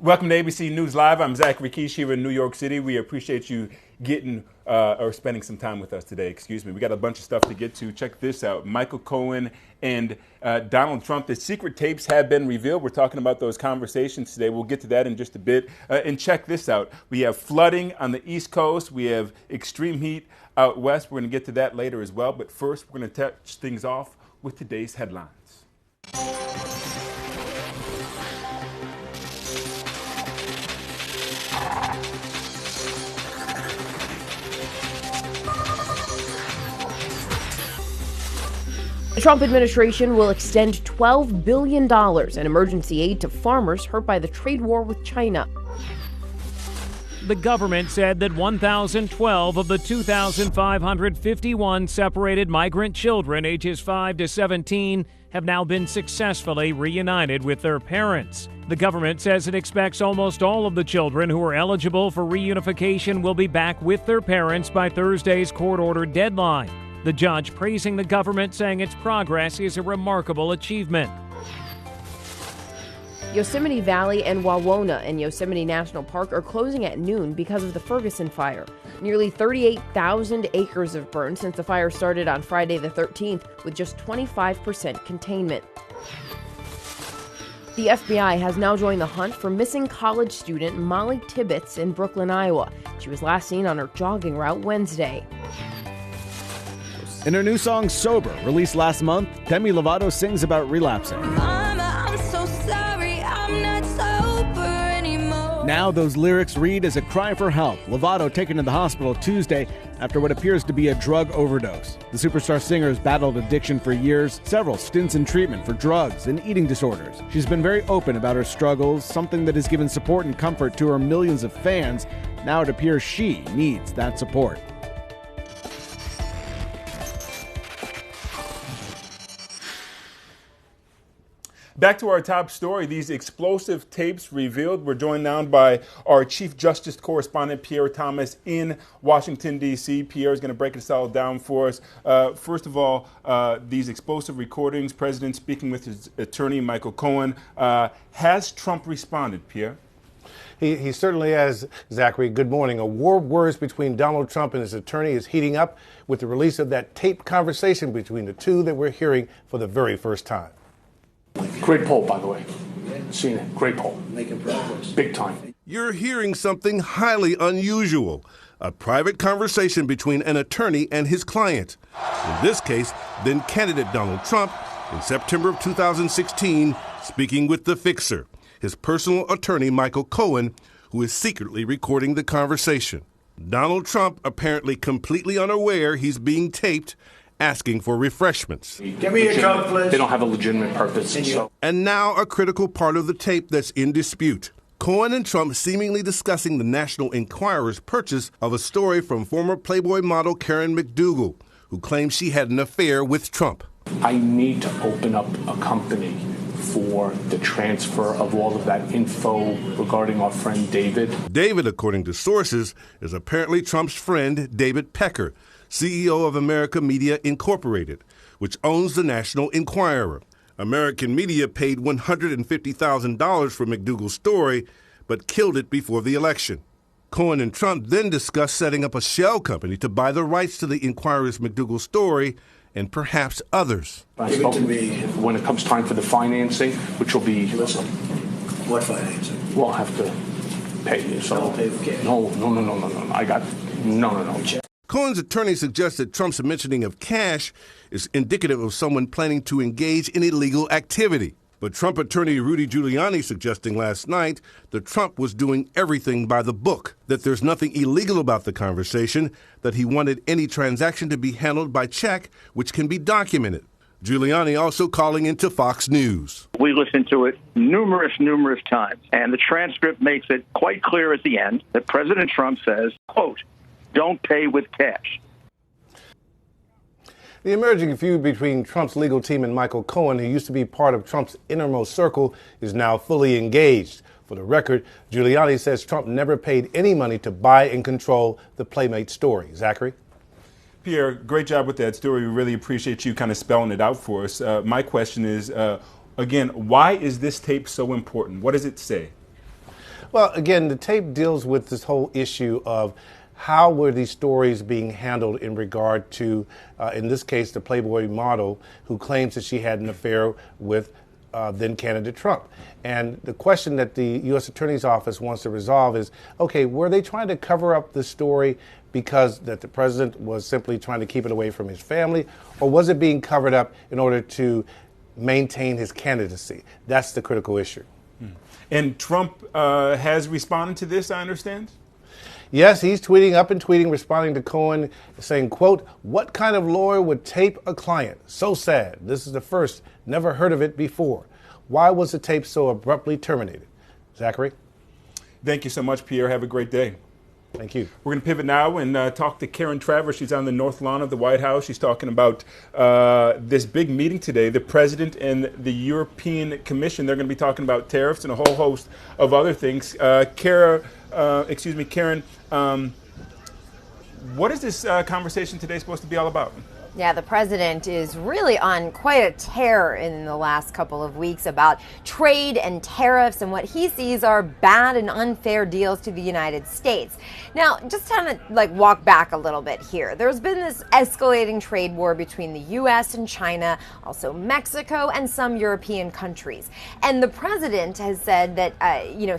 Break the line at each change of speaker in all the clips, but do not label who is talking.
Welcome to ABC News Live. I'm Zachary Keish here in New York City. We appreciate you getting or spending some time with us today. Excuse me. We got a bunch of stuff to get to. Check this out. Michael Cohen and Donald Trump. The secret tapes have been revealed. We're talking about those conversations today. We'll get to that in just a bit. And check this out. We have flooding on the East Coast. We have extreme heat out west. We're going to get to that later as well. But first, we're going to touch things off with today's headlines.
The Trump administration will extend $12 billion in emergency aid to farmers hurt by the trade war with China.
The government said that 1,012 of the 2,551 separated migrant children ages 5 to 17 have now been successfully reunited with their parents. The government says it expects almost all of the children who are eligible for reunification will be back with their parents by Thursday's court-ordered deadline. The judge praising the government, saying its progress is a remarkable achievement.
Yosemite Valley and Wawona in Yosemite National Park are closing at noon because of the Ferguson fire. Nearly 38,000 acres have burned since the fire started on Friday the 13th, with just 25% containment. The FBI has now joined the hunt for missing college student Molly Tibbetts in Brooklyn, Iowa. She was last seen on her jogging route Wednesday.
In her new song, Sober, released last month, Demi Lovato sings about relapsing.
Mama, I'm so sorry, I'm not sober anymore.
Now those lyrics read as a cry for help. Lovato taken to the hospital Tuesday after what appears to be a drug overdose. The superstar singer has battled addiction for years, several stints in treatment for drugs and eating disorders. She's been very open about her struggles, something that has given support and comfort to her millions of fans. Now it appears she needs that support.
Back to our top story, these explosive tapes revealed. We're joined now by our Chief Justice correspondent, Pierre Thomas, in Washington, D.C. Pierre is going to break this all down for us. First of all, these explosive recordings, President speaking with his attorney, Michael Cohen. Has Trump responded, Pierre?
He certainly has, Zachary. Good morning. A war of words between Donald Trump and his attorney is heating up with the release of that taped conversation between the two that we're hearing for the very first time.
Great poll, by the way. Seen it. Great poll.
Making progress.
Big time.
You're hearing something highly unusual. A private conversation between an attorney and his client. In this case, then candidate Donald Trump, in September of 2016, speaking with the fixer, his personal attorney Michael Cohen, who is secretly recording the conversation. Donald Trump, apparently completely unaware he's being taped, asking for refreshments.
Give me a Coke, please.
They don't have a legitimate purpose.
And now a critical part of the tape that's in dispute. Cohen and Trump seemingly discussing the National Enquirer's purchase of a story from former Playboy model Karen McDougal, who claims she had an affair with Trump.
I need to open up a company for the transfer of all of that info regarding our friend David.
David, according to sources, is apparently Trump's friend David Pecker, CEO of America Media Incorporated, which owns the National Enquirer. American Media paid $150,000 for McDougal's story, but killed it before the election. Cohen and Trump then discussed setting up a shell company to buy the rights to the Enquirer's McDougal story and perhaps others.
Give it to me. When it comes time for the financing, which will be...
Listen, what financing?
We'll have to pay you. So
I'll pay for cash.
No. I got... No.
Cohen's attorney suggests that Trump's mentioning of cash is indicative of someone planning to engage in illegal activity. But Trump attorney Rudy Giuliani suggesting last night that Trump was doing everything by the book, that there's nothing illegal about the conversation, that he wanted any transaction to be handled by check, which can be documented. Giuliani also calling into Fox News.
We listened to it numerous times, and the transcript makes it quite clear at the end that President Trump says, quote, "Don't pay with cash."
The emerging feud between Trump's legal team and Michael Cohen, who used to be part of Trump's innermost circle, is now fully engaged. For the record, Giuliani says Trump never paid any money to buy and control the Playmate story. Zachary?
Pierre, great job with that story. We really appreciate you kind of spelling it out for us. My question is, again, why is this tape so important? What does it say?
Well, again, the tape deals with this whole issue of how were these stories being handled in regard to, in this case, the Playboy model who claims that she had an affair with then candidate Trump. And the question that the U.S. Attorney's Office wants to resolve is, okay, were they trying to cover up the story because that the president was simply trying to keep it away from his family, or was it being covered up in order to maintain his candidacy? That's the critical issue.
And Trump has responded to this, I understand?
Yes, he's tweeting up and tweeting, responding to Cohen, saying, quote, "What kind of lawyer would tape a client? So sad. This is the first. Never heard of it before. Why was the tape so abruptly terminated?" Zachary?
Thank you so much, Pierre. Have a great day.
Thank you.
We're going to pivot now and talk to Karen Travers. She's on the North Lawn of the White House. She's talking about this big meeting today. The president and the European Commission, they're going to be talking about tariffs and a whole host of other things. Karen, what is this conversation today supposed to be all about?
Yeah, the president is really on quite a tear in the last couple of weeks about trade and tariffs and what he sees are bad and unfair deals to the United States. Now, just kind of walk back a little bit here. There's been this escalating trade war between the U.S. and China, also Mexico and some European countries. And the president has said that,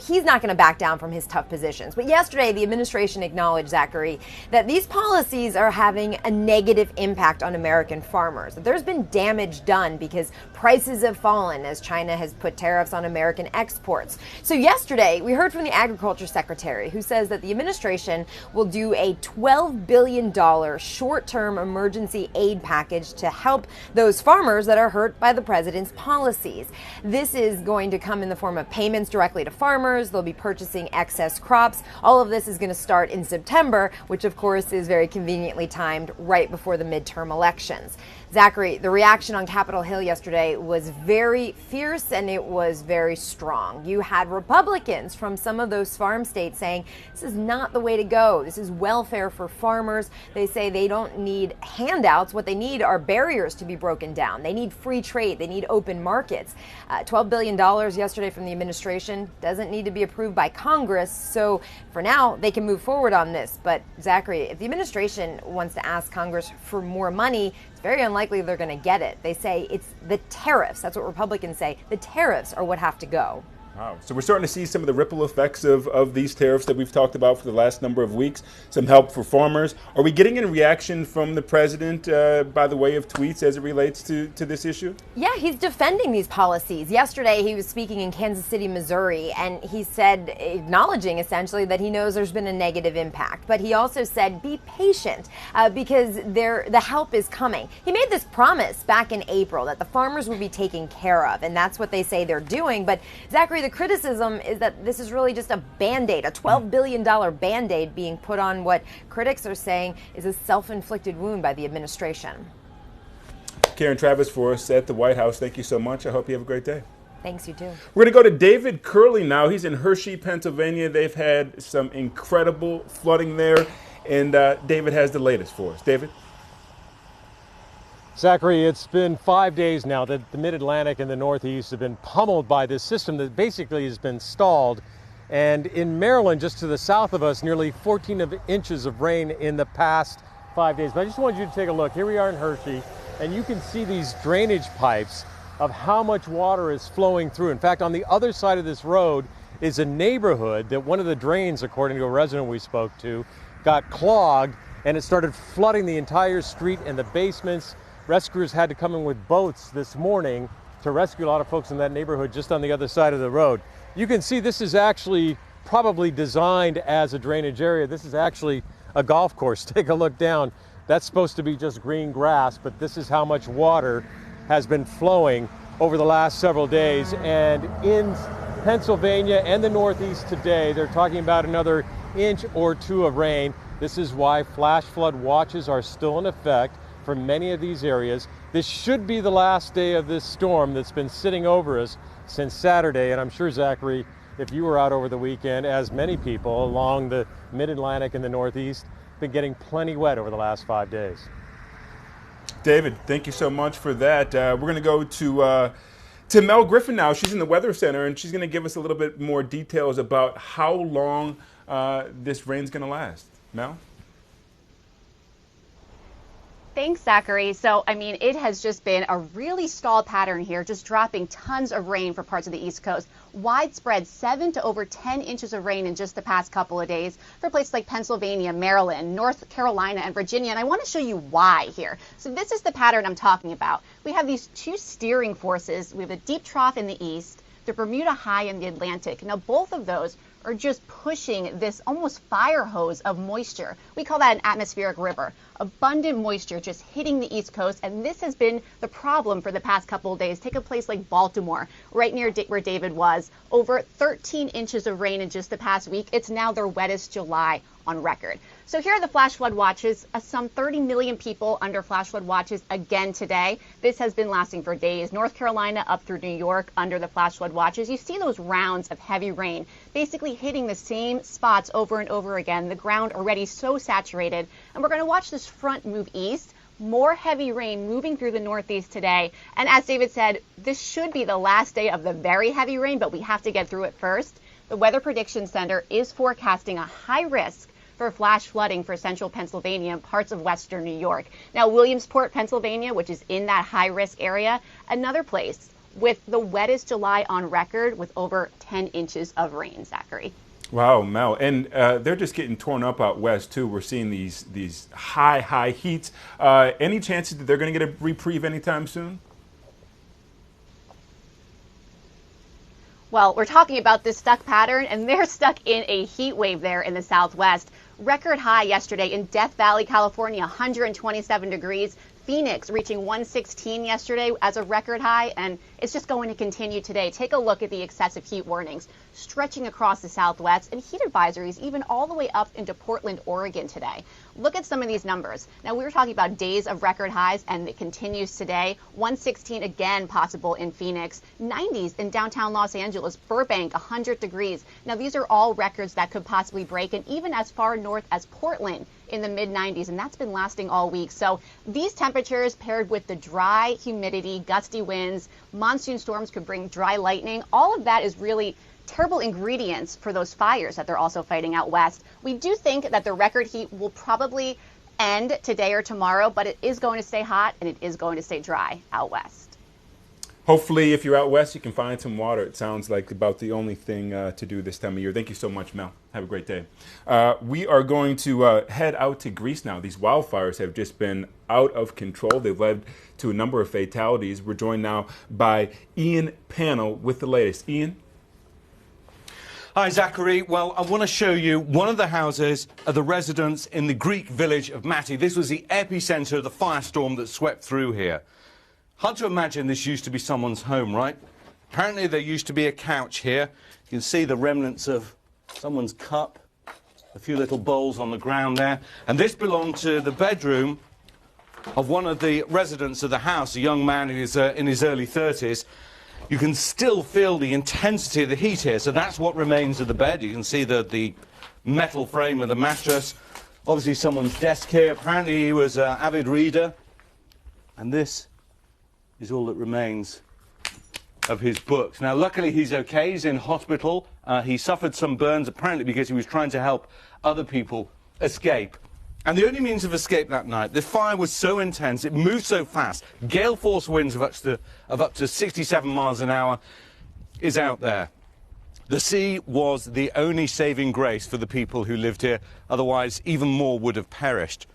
he's not going to back down from his tough positions. But yesterday, the administration acknowledged, Zachary, that these policies are having a negative impact on American farmers. There's been damage done because prices have fallen as China has put tariffs on American exports. So yesterday, we heard from the Agriculture Secretary, who says that the administration will do a $12 billion short-term emergency aid package to help those farmers that are hurt by the president's policies. This is going to come in the form of payments directly to farmers. They'll be purchasing excess crops. All of this is going to start in September, which of course is very conveniently timed right before the midterm elections. Zachary, the reaction on Capitol Hill yesterday was very fierce and it was very strong. You had Republicans from some of those farm states saying this is not the way to go. This is welfare for farmers. They say they don't need handouts. What they need are barriers to be broken down. They need free trade. They need open markets. $12 billion yesterday from the administration doesn't need to be approved by Congress. So for now, they can move forward on this. But Zachary, if the administration wants to ask Congress for more money, it's very unlikely they're going to get it. They say it's the tariffs. That's what Republicans say. The tariffs are what have to go.
Wow. So we're starting to see some of the ripple effects of these tariffs that we've talked about for the last number of weeks, some help for farmers. Are we getting a reaction from the president by the way of tweets as it relates to this issue?
Yeah, he's defending these policies. Yesterday, he was speaking in Kansas City, Missouri, and he said, acknowledging essentially that he knows there's been a negative impact. But he also said, be patient because the help is coming. He made this promise back in April that the farmers would be taken care of, and that's what they say they're doing. But Zachary, the criticism is that this is really just a Band-Aid, a $12 billion Band-Aid being put on what critics are saying is a self-inflicted wound by the administration.
Karen Travers for us at the White House. Thank you so much. I hope you have a great day.
Thanks, you too.
We're going to go to David Curley now. He's in Hershey, Pennsylvania. They've had some incredible flooding there, and David has the latest for us. David?
Zachary, it's been 5 days now that the Mid-Atlantic and the Northeast have been pummeled by this system that basically has been stalled. And in Maryland, just to the south of us, nearly 14 inches of rain in the past 5 days. But I just wanted you to take a look. Here we are in Hershey, and you can see these drainage pipes of how much water is flowing through. In fact, on the other side of this road is a neighborhood that one of the drains, according to a resident we spoke to, got clogged, and it started flooding the entire street and the basements. Rescuers had to come in with boats this morning to rescue a lot of folks in that neighborhood just on the other side of the road. You can see this is actually probably designed as a drainage area. This is actually a golf course. Take a look down. That's supposed to be just green grass, but this is how much water has been flowing over the last several days. And in Pennsylvania and the Northeast today, they're talking about another inch or two of rain. This is why flash flood watches are still in effect for many of these areas. This should be the last day of this storm that's been sitting over us since Saturday. And I'm sure, Zachary, if you were out over the weekend, as many people along the Mid-Atlantic and the Northeast, been getting plenty wet over the last 5 days.
David, thank you so much for that. We're going to go to to Mel Griffin now. She's in the Weather Center, and she's going to give us a little bit more details about how long this rain's going to last. Mel?
Thanks, Zachary. So, I mean, it has just been a really stalled pattern here, just dropping tons of rain for parts of the East Coast. Widespread 7 to over 10 inches of rain in just the past couple of days for places like Pennsylvania, Maryland, North Carolina, and Virginia. And I want to show you why here. So this is the pattern I'm talking about. We have these two steering forces. We have a deep trough in the east, the Bermuda High in the Atlantic. Now, both of those are just pushing this almost fire hose of moisture. We call that an atmospheric river. Abundant moisture just hitting the East Coast, and this has been the problem for the past couple of days. Take a place like Baltimore, right near where David was. Over 13 inches of rain in just the past week. It's now their wettest July on record. So here are the flash flood watches. Some 30 million people under flash flood watches again today. This has been lasting for days. North Carolina up through New York under the flash flood watches. You see those rounds of heavy rain basically hitting the same spots over and over again. The ground already so saturated. And we're going to watch this front move east. More heavy rain moving through the Northeast today. And as David said, this should be the last day of the very heavy rain, but we have to get through it first. The Weather Prediction Center is forecasting a high risk for flash flooding for central Pennsylvania and parts of western New York. Now, Williamsport, Pennsylvania, which is in that high-risk area, another place with the wettest July on record with over 10 inches of rain, Zachary.
Wow, Mel. And they're just getting torn up out west, too. We're seeing these high heats. Any chances that they're going to get a reprieve anytime soon?
Well, we're talking about this stuck pattern, and they're stuck in a heat wave there in the Southwest. Record high yesterday in Death Valley, California, 127 degrees. Phoenix reaching 116 yesterday as a record high, and it's just going to continue today. Take a look at the excessive heat warnings stretching across the Southwest and heat advisories even all the way up into Portland, Oregon today. Look at some of these numbers. Now, we were talking about days of record highs, and it continues today. 116 again possible in Phoenix, 90s in downtown Los Angeles, Burbank, 100 degrees. Now, these are all records that could possibly break, and even as far north as Portland in the mid-90s, and that's been lasting all week. So these temperatures paired with the dry humidity, gusty winds, monsoon storms could bring dry lightning. All of that is really terrible ingredients for those fires that they're also fighting out west. We do think that the record heat will probably end today or tomorrow, but it is going to stay hot and it is going to stay dry out west.
Hopefully, if you're out west, you can find some water. It sounds like about the only thing to do this time of year. Thank you so much, Mel. Have a great day. We are going to head out to Greece now. These wildfires have just been out of control. They've led to a number of fatalities. We're joined now by Ian Pannell with the latest. Ian?
Hi, Zachary. Well, I want to show you one of the houses of the residents in the Greek village of Mati. This was the epicenter of the firestorm that swept through here. Hard to imagine this used to be someone's home, right? Apparently there used to be a couch here. You can see the remnants of someone's cup, a few little bowls on the ground there. And this belonged to the bedroom of one of the residents of the house, a young man in his early 30s. You can still feel the intensity of the heat here. So that's what remains of the bed. You can see the metal frame of the mattress. Obviously someone's desk here. Apparently he was an avid reader. And this is all that remains of his books. Now, luckily, he's okay. He's in hospital. He suffered some burns, apparently because he was trying to help other people escape. And the only means of escape that night, the fire was so intense, it moved so fast, gale force winds of up to 67 miles an hour is out there. The sea was the only saving grace for the people who lived here. Otherwise, even more would have perished.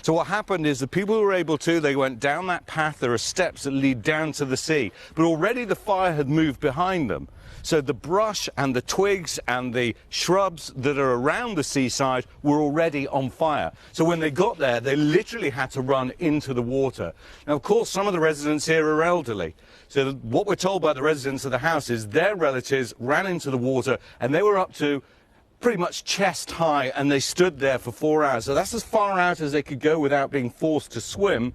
So what happened is the people who were able to, they went down that path. There are steps that lead down to the sea. But already the fire had moved behind them. So the brush and the twigs and the shrubs that are around the seaside were already on fire. So when they got there, they literally had to run into the water. Now, of course, some of the residents here are elderly. So what we're told by the residents of the house is their relatives ran into the water and they were up to pretty much chest high, and they stood there for 4 hours. So that's as far out as they could go without being forced to swim.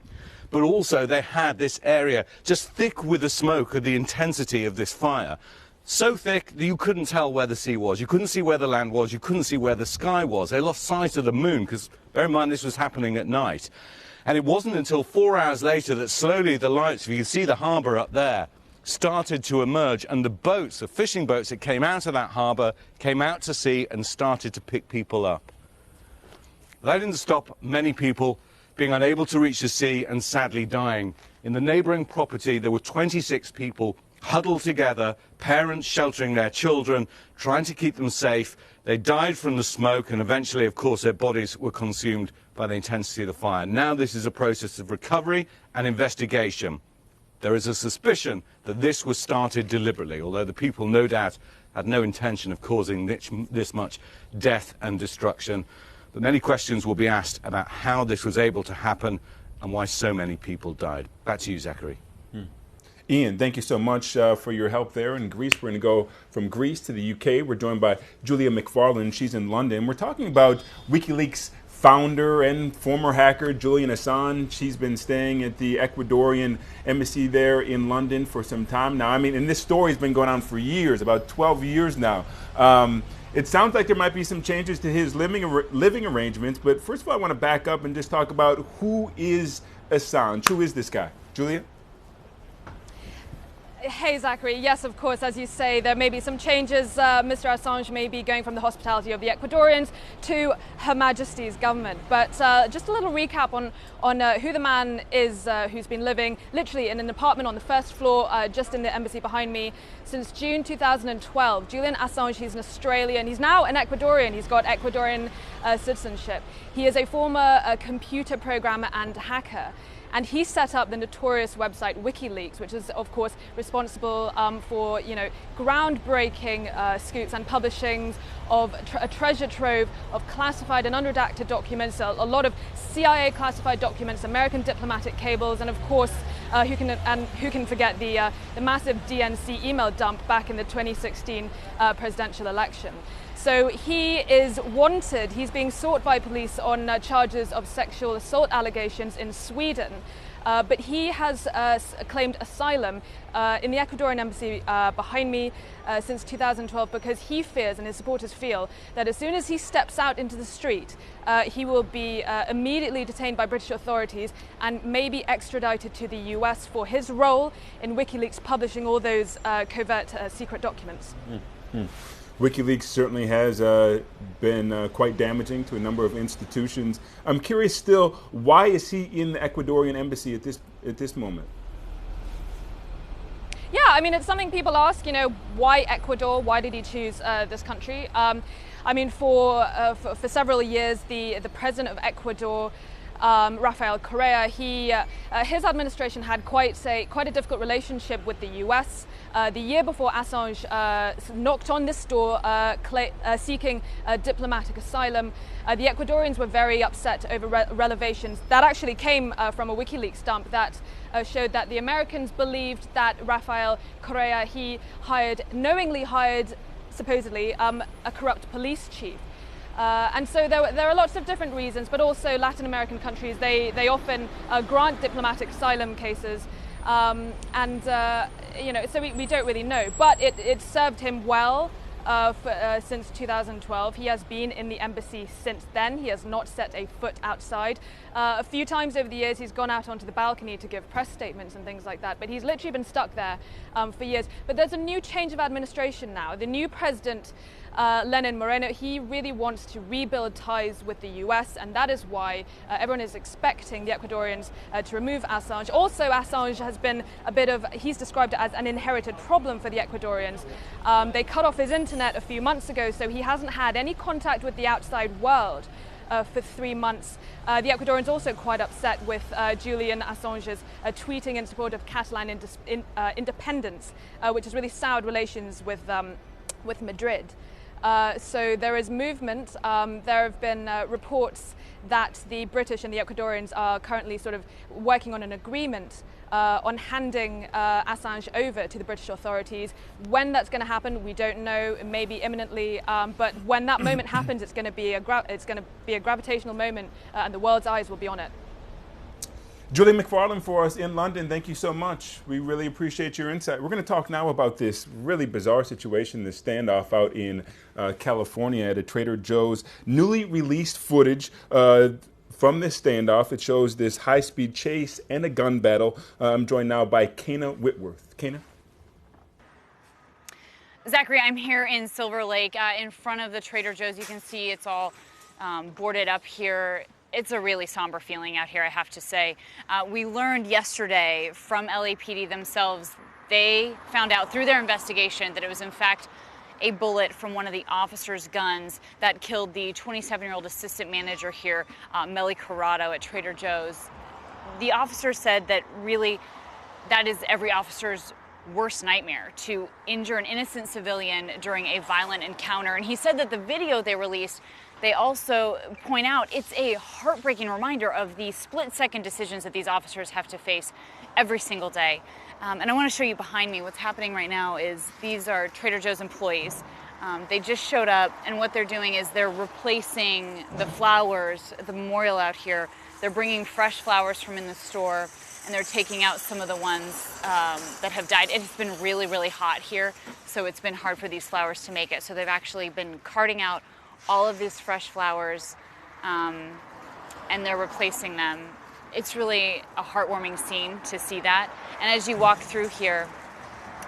But also they had this area just thick with the smoke of the intensity of this fire. So thick that you couldn't tell where the sea was. You couldn't see where the land was. You couldn't see where the sky was. They lost sight of the moon because, bear in mind, this was happening at night. And it wasn't until 4 hours later that slowly the lights, if you can see the harbour up there, started to emerge, and the boats, the fishing boats that came out of that harbour, came out to sea and started to pick people up. That didn't stop many people being unable to reach the sea and sadly dying. In the neighbouring property, there were 26 people huddled together, parents sheltering their children, trying to keep them safe. They died from the smoke, and eventually, of course, their bodies were consumed by the intensity of the fire. Now this is a process of recovery and investigation. There is a suspicion that this was started deliberately, although the people no doubt had no intention of causing this much death and destruction. But many questions will be asked about how this was able to happen and why so many people died. Back to you, Zachary.
Ian, thank you so much for your help there in Greece. We're going to go from Greece to the UK. We're joined by Julia McFarlane. She's in London. We're talking about WikiLeaks founder and former hacker Julian Assange. She's been staying at the Ecuadorian embassy there in London for some time now. I mean, and this story has been going on for years, about 12 years now. It sounds like there might be some changes to his living arrangements, but first of all, I want to back up and just talk about who is Assange. Who is this guy? Julia?
Hey, Zachary. Yes, of course, as you say, there may be some changes. Mr. Assange may be going from the hospitality of the Ecuadorians to Her Majesty's government. But just a little recap on who the man is who's been living literally in an apartment on the first floor just in the embassy behind me since June 2012. Julian Assange, he's an Australian. He's now an Ecuadorian. He's got Ecuadorian citizenship. He is a former computer programmer and hacker. And he set up the notorious website WikiLeaks, which is, of course, responsible for, groundbreaking scoops and publishings of a treasure trove of classified and unredacted documents, a lot of CIA classified documents, American diplomatic cables, and of course, who can forget the massive DNC email dump back in the 2016 presidential election. So he is wanted. He's being sought by police on charges of sexual assault allegations in Sweden. But he has claimed asylum in the Ecuadorian embassy behind me since 2012 because he fears, and his supporters feel, that as soon as he steps out into the street, he will be immediately detained by British authorities and maybe extradited to the US for his role in WikiLeaks publishing all those covert secret documents.
WikiLeaks certainly has been quite damaging to a number of institutions. I'm curious still, why is he in the Ecuadorian embassy at this moment?
Yeah, I mean, it's something people ask, why Ecuador? Why did he choose this country? I mean, for several years, the president of Ecuador, Rafael Correa, his administration had quite a difficult relationship with the US. The year before Assange knocked on this door seeking diplomatic asylum, the Ecuadorians were very upset over revelations that actually came from a WikiLeaks dump that showed that the Americans believed that Rafael Correa, he knowingly hired, supposedly, a corrupt police chief. And so there are lots of different reasons, but also Latin American countries, they often grant diplomatic asylum cases. So we don't really know. But it served him well since 2012. He has been in the embassy since then. He has not set a foot outside. A few times over the years, he's gone out onto the balcony to give press statements and things like that. But he's literally been stuck there for years. But there's a new change of administration now. The new president, Lenin Moreno, he really wants to rebuild ties with the US, and that is why everyone is expecting the Ecuadorians to remove Assange. Also, Assange has been he's described it as an inherited problem for the Ecuadorians. They cut off his internet a few months ago, so he hasn't had any contact with the outside world for 3 months. The Ecuadorians also quite upset with Julian Assange's tweeting in support of Catalan independence, which has really soured relations with Madrid. So there is movement. There have been reports that the British and the Ecuadorians are currently sort of working on an agreement on handing Assange over to the British authorities. When that's going to happen, we don't know. Maybe imminently, but when that moment happens, it's going to be a gravitational moment, and the world's eyes will be on it.
Julia McFarlane for us in London, thank you so much. We really appreciate your insight. We're going to talk now about this really bizarre situation, this standoff out in California at a Trader Joe's. Newly released footage from this standoff. It shows this high-speed chase and a gun battle. I'm joined now by Kana Whitworth. Kana?
Zachary, I'm here in Silver Lake in front of the Trader Joe's. You can see it's all boarded up here. It's a really somber feeling out here, I have to say. We learned yesterday from LAPD themselves, they found out through their investigation that it was in fact a bullet from one of the officers' guns that killed the 27-year-old assistant manager here, Melly Corrado at Trader Joe's. The officer said that really that is every officer's worst nightmare, to injure an innocent civilian during a violent encounter. And he said that the video they released, they also point out it's a heartbreaking reminder of the split-second decisions that these officers have to face every single day. And I want to show you behind me what's happening right now is these are Trader Joe's employees. They just showed up, and what they're doing is they're replacing the flowers, the memorial out here. They're bringing fresh flowers from in the store, and they're taking out some of the ones that have died. It's been really, really hot here, so it's been hard for these flowers to make it. So they've actually been carting out all of these fresh flowers, and they're replacing them. It's really a heartwarming scene to see that. And as you walk through here,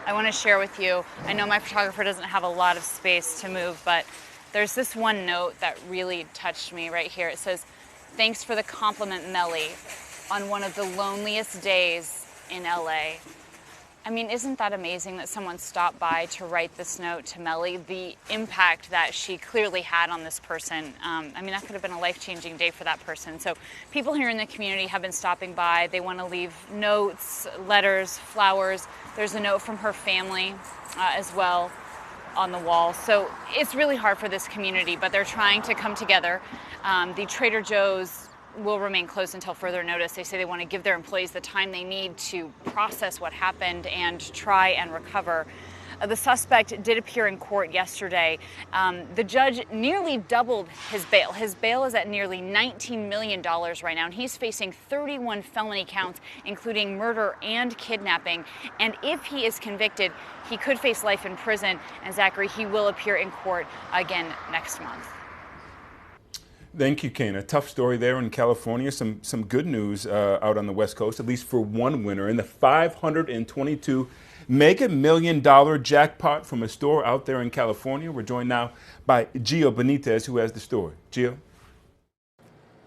I want to share with you, I know my photographer doesn't have a lot of space to move, but there's this one note that really touched me right here. It says, "Thanks for the compliment, Melly, on one of the loneliest days in LA." I mean, isn't that amazing that someone stopped by to write this note to Melly? The impact that she clearly had on this person. I mean, that could have been a life-changing day for that person. So people here in the community have been stopping by. They want to leave notes, letters, flowers. There's a note from her family as well on the wall. So it's really hard for this community, but they're trying to come together. The Trader Joe's will remain closed until further notice. They say they want to give their employees the time they need to process what happened and try and recover. The suspect did appear in court yesterday. The judge nearly doubled his bail. His bail is at nearly $19 million right now, and he's facing 31 felony counts, including murder and kidnapping. And if he is convicted, he could face life in prison. And Zachary, he will appear in court again next month.
Thank you, Kane. A tough story there in California. Some good news out on the West Coast, at least for one winner in the $522 Mega Million jackpot from a store out there in California. We're joined now by Gio Benitez, who has the story. Gio?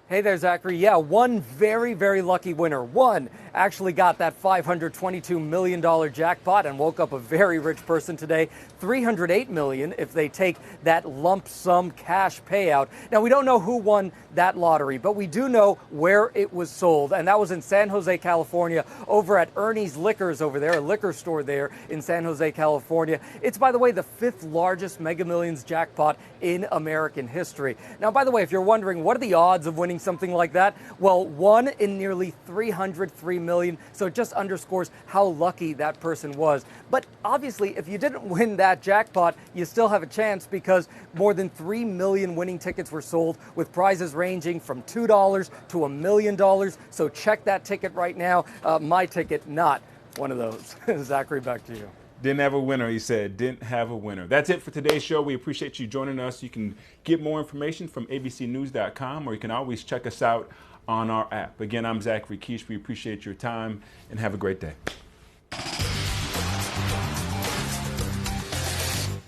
Hey there, Zachary. Yeah, one very, very lucky winner. One actually got that $522 million jackpot and woke up a very rich person today. $308 million if they take that lump sum cash payout. Now, we don't know who won that lottery, but we do know where it was sold, and that was in San Jose, California, over at Ernie's Liquors over there, a liquor store there in San Jose, California. It's, by the way, the fifth largest Mega Millions jackpot in American history. Now, by the way, if you're wondering, what are the odds of winning something like that? Well, 1 in nearly 303 million, so it just underscores how lucky that person was. But obviously, if you didn't win that jackpot, you still have a chance, because more than 3 million winning tickets were sold, with prizes ranging from $2 to $1 million. So check that ticket right now. My ticket, not one of those. Zachary, back to you.
Didn't have a winner, he said. Didn't have a winner. That's it for today's show. We appreciate you joining us. You can get more information from abcnews.com, or you can always check us out on our app. Again, I'm Zachary Keish. We appreciate your time, and have a great day.